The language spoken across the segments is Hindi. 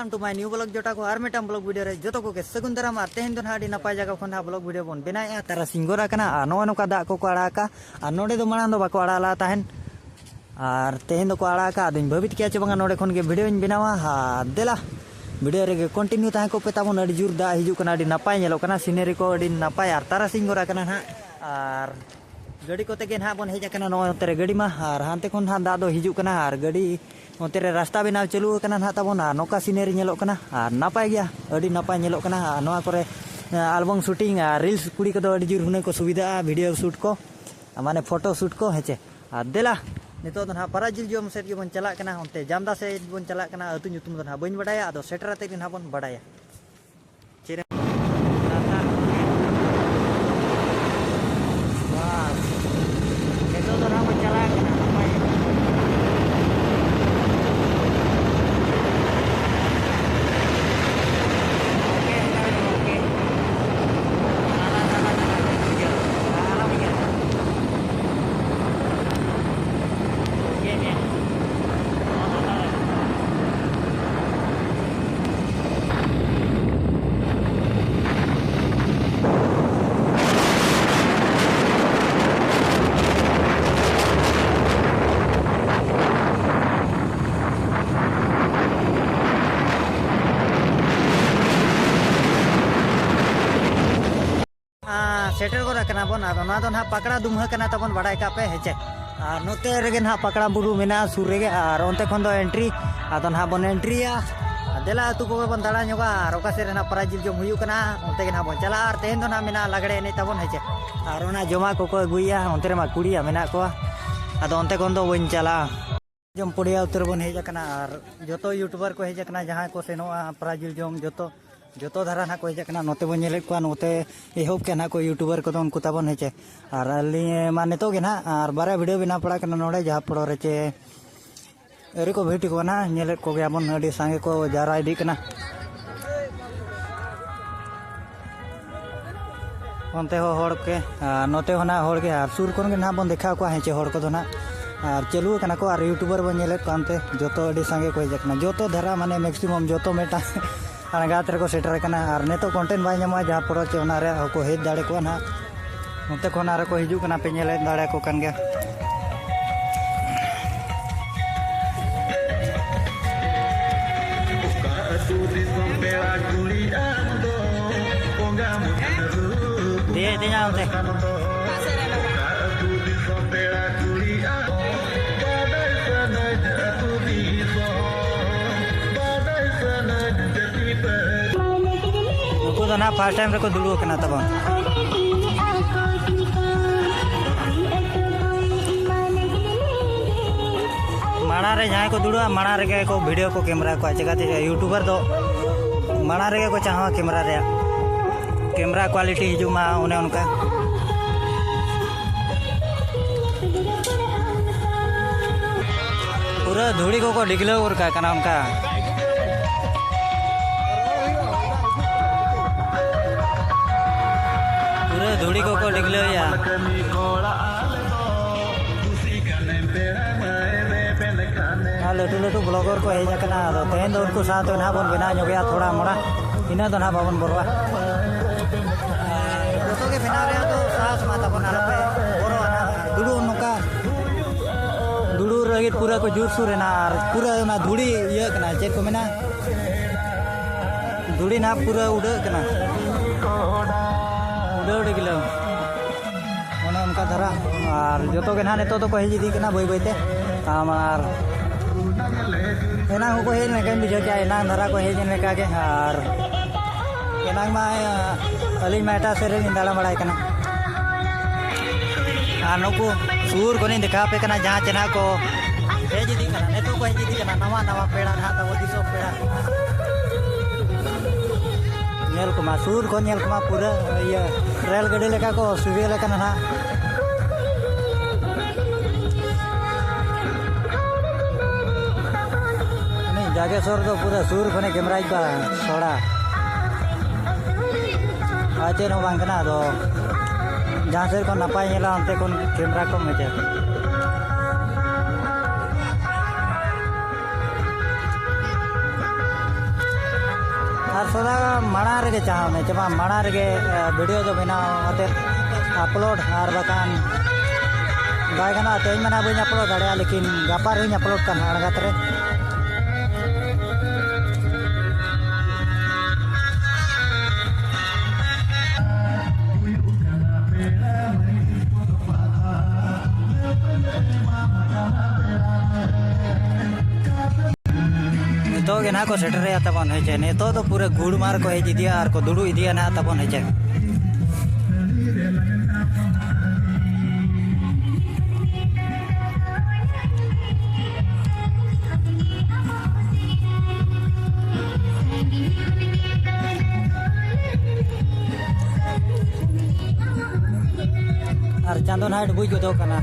Welcome to my new blog जोटा को आरमेटम ब्लॉग वीडियो रे जो को के सगुन दाराम आर तेहन दो हाडी नपाय जगह खन ब्लॉग वीडियो बन बनाया तारा सिंगोरा कना आ नो नोका दा को आड़ाका आ नोडे दो मांग दो बाको आड़ाला ताहन और तेहन दो को आड़ाका आदिन भवित किया चबंगा नोडे खन के वीडियो बनावा हा देला वीडियो रे कंटिन्यू ताहे को पे ताबन अडी जुर दा हिजु कना अडी नपाय नेलो कना सीनरी को अडी नपाय आर तारा सिंगोरा कना हा आर गाड़ी को तेगे ना बन हेज कना नो तेरे गाड़ी मा आर हांते खन हा दा दो हिजु कना आर गाड़ी तेरे रास्ता बनाव चलू कना ना ताबन आ नोका सीनरी नेलो कना आर नापाय गया अडी नापाय नेलो कना नोआ करे एल्बम शूटिंग आर रील्स कुड़ी को दो अडी जुर हुने को सुविधा वीडियो शूट को माने फोटो शूट को हेचे आर देला नितो दो ना पराजिल जोम सेट के बन चला कना ओंते जामदा से बन चला कना अतु nyutum दो ना बइन बडाया आदो सेटराते के ना बन बडाया चेरे वाह नितो दो ना बन चला कना सेटर को रखना बन आदो ना तो ना पकड़ा दुमह कना तबन बड़ाई का पे हेचे और नोते रेगे ना पकड़ा बुरु मेना सुर रेगे और ओंते खन दो एंट्री आदो ना बन एंट्रीया देला तु को बन दाड़ा नयोगा और ओका से ना पराजिल जो हुयु कना ओंते के ना बन चला और तेहन दो ना मेना लगड़े ने तबन हेचे और ओना जमा को गुइया ओंते रे मा कुड़िया मेना को आदो ओंते खन दो बन चला जम पुड़िया उतर बन हेज कना और जतो यूट्यूबर को हेज कना जहां को सेनोआ पराजिल जम जतो धारा ना को हेज कना नोते बन नेले को नोते एहोब के ना को यूट्यूबर को उनको तबन हेचे और अली माने तो के ना और बारे वीडियो बिना पड़ा कना नोडे जहां पड़ो रेचे एरे को भेटी को ना नेले को गया बन अडी संगे को जारा इदी कना ओंते हो होड़ के नोते होना होड़ के और सुर कोन के ना बन देखा को हेचे होड़ को दो ना और चलू कना को और यूट्यूबर बन नेले कांते जतो अडी संगे को हेज कना जतो धारा माने मैक्सिमम जतो मेटा गात्र को सेटर कना और नेतो कंटेंट बाय ᱧᱟᱢᱚᱜᱼᱟ जहाँ पड़ो चे उनारे को हेज दाड़े को ना उनते को नारे को हिजू कना पे नेले दाड़े को कन गया दे देना उनते ना फर्स्ट टाइम रे को दुड़ू कना तबन माणा रे जहां को दुड़ुआ माणा रे को वीडियो को कैमरा को चेकाते यूट्यूबर दो माणा रे को चाहवा कैमरा क्वालिटी हिजू मा उन्हें उनका पूरा धूड़ी को डिगलो और का कना उनका धूड़ी को डिगलो या लटू लटू ब्लॉगर को हेज कना तेहन दो उनको साथ ना बन बना गया थोड़ा मोड़ा इना तो ना बाबन बरवा जो के बना रे तो सास माता बना पे बोरो दुड़ू नोका दुड़ू रगित पूरा को जोर सुर ना और पूरा ना धूड़ी ये कना चेक को मेना धूड़ी ना पूरा उड़ कना उड़ गिलो उनका धरा और जो के ना नेतो तो को हेज दी कना बई बईते आमार एना को हेज में बुझे क्या एना धरा को हेज लेका के और एना मा अली मेटा से रे दाड़ा बड़ाई कना आ नुकु सूर को नहीं दिखा पे कना जहां चना को हेज दी कना नेतो को हेज दी कना नवा नवा पेड़ा ना तो दिसो पेड़ा नेल को मा सूर को नेल को मा पूरा ये रेल गाड़ी लेका को सुबे लेका ना जागे सोर तो पूरा सूर खने कैमरा का सोड़ा आचे नो बांगना दो जहां से को नपाय नेला अंते कोन कैमरा को मेचे और सदा माड़ा रे चाहने चमा माड़ा रे वीडियो जो बनाओ अते अपलोड और बकान बायगना तेज मना बी अपलोड दाड़ा लेकिन गापा रे अपलोड कर अड़गत रे तो के ना को सेटरे तबन हेचे ने तो पूरे गुड़ मार को हेज दिया और को दुडू इदिया ना तबन हेचे और चांदो ना डुबुज गदो कना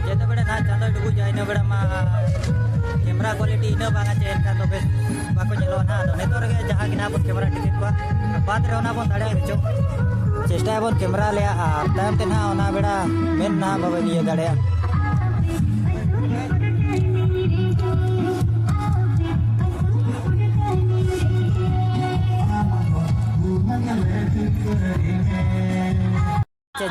जेते बड़े ना चांदो डुबुज जाय ने बड़ा मा camera quality in Banga chain का तो बेस बाको चलो ना तो नेतो रे जहां गिना बन कैमरा टिकट को बाद रे ओना बन दाड़े बिचो चेष्टा बन कैमरा ले तायम ते ना ओना बेड़ा मेन ना बाबा लिए दाड़े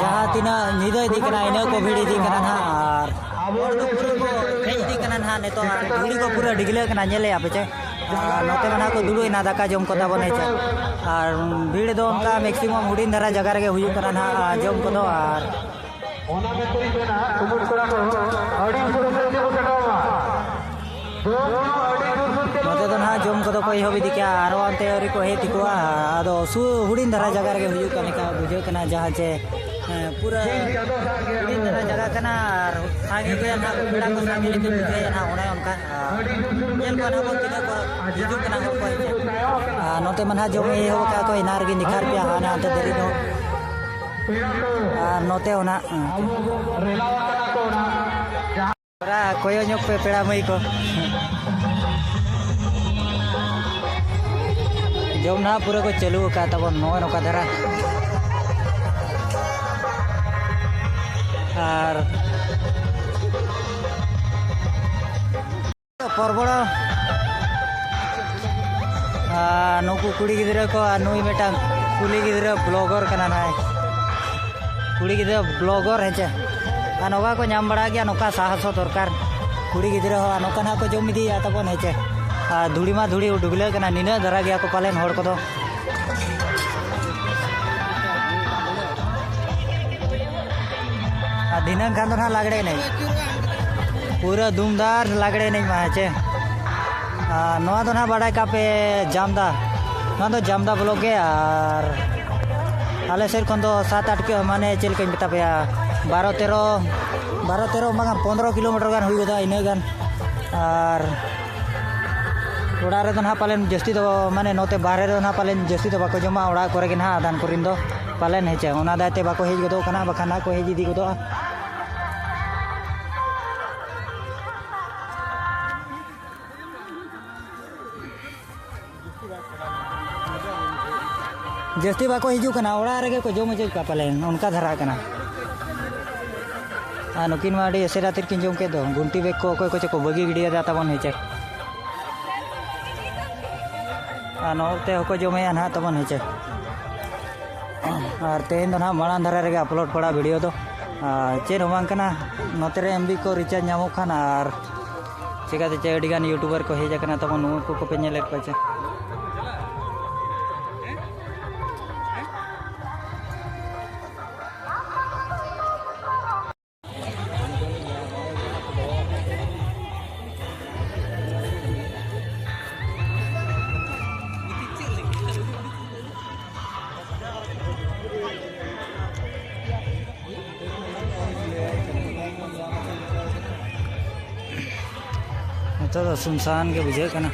जहां तिना निदो इदी कना इन को भिड़ी दी कना ना और तो पूरा को हेज दी कना ना ने तो धूली को पूरा डिगले कना नेले आपे नोते मना को दुडू ना दाका जम को तबने छे और भीड़ दो उनका मैक्सिमम हुडिन धरा जगह रे हुयु कना ना जम को दो और ओना के तरी देना कुमुट करा को अडी सुर से को कटावा नोते तो ना जम को दो कोई होबी दिका आरो अंते औरी को हे तिकुआ आदो सु हुडिन धरा जगह रे हुयु कने का बुझे कना जहां जे पूरा हुडिन धरा जगह कना और आगे के ना बेड़ा को सागे लेके बुझे ना ओना उनका नेल को ना को किदा को हिजु कना को कोई नोते मना जम ए हो का कोई नार गे निखार पे हाना अंते देरी दो नोते ओना रेलावा कना को ना पूरा कोयो ñok पे पेड़ा मई को जम ना पूरा को चलू का तब नो नोका धरा और परबड़ा नुकु कुड़ी गिद्रा को नुई बेटा कुली गिद्रा ब्लॉगर कना ना कुड़ी गिद्रा ब्लॉगर हेचे नोका को नाम बड़ा गया नोका साहस दरकार कुड़ी गिद्रा हो नोका ना को जम इदी तबन हेचे धूड़ी मा धूड़ी डुगले कना निना धरा गया को पालेन हड़ को दो दिनंग खान ना लागड़े नहीं पूरा धूमदार लागड़े नहीं माचे नवा तो ना बड़ा का पे जामदा ना तो जामदा ब्लॉक के और आले सेर खन तो 7-8 के माने चल के बता पे 12-13 मांगा 15 किलोमीटर गान हुई गदा इने गान और ओड़ा रे तो ना पालेन जस्ती तो माने नोते बाहरे रे ना पालेन जस्ती तो बाको जमा ओड़ा करे के ना आदान करिन दो पालेन हेचे ओना दाते बाको हेज गदो कना बखाना को हेज दी गदो जस्ती बाको हिजू कना ओड़ा रे को जम जे का पालेन उनका धरा कना नुकिन माडी एसेरा तिर किन जम के दो गुंटी बेक को कोई को बगी गिडिया दाता बन हेचे नोते को जमे ना तबन हेचे और तेन दो ना माड़ा धरा रे अपलोड पड़ा वीडियो दो चेन होमां कना नोते रे एमबी को रिचार्ज नामो खान और चिकाते चे अडिगान यूट्यूबर को हेज कना तबन नुकु को पे नेलेट को चे तो सुनसान के बुझे कना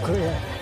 Korea.